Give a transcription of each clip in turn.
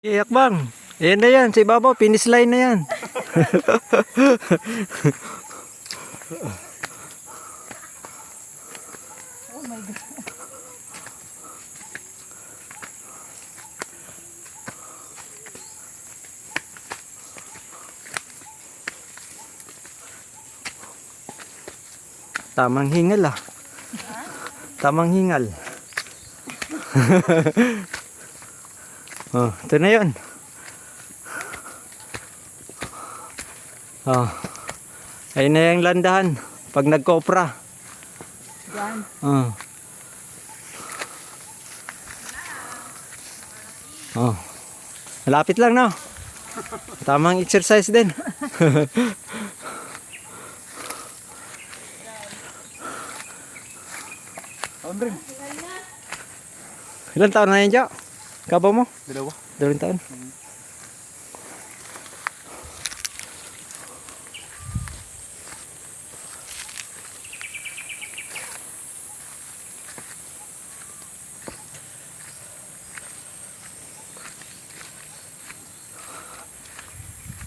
Iyak bang. Ayan na yan. Sa ibabaw, finish line na yan. Oh my God. Tamang hingal ah. Tamang hingal. Oh, ito na yun. Oh. Ayun na yung landahan. Pag nagkopra. Yan. Oh. Oh. Malapit lang no. Tamang exercise din. Andring. Ilan taon na yan, Jo? Kabaw mo? Dalawa. 2 taon.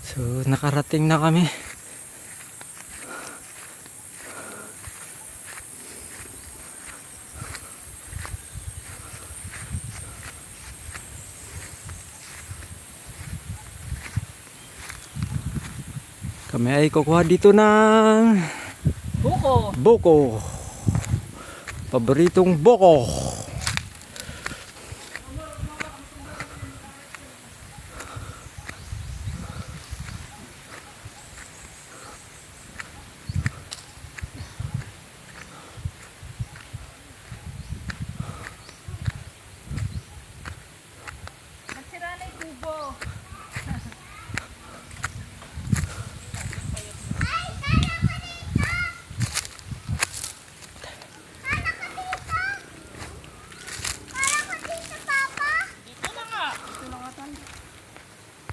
So, nakarating na kami. Kami ay kukuha dito ng Buko. buko. Paboritong buko. Nagsira na yung tubo.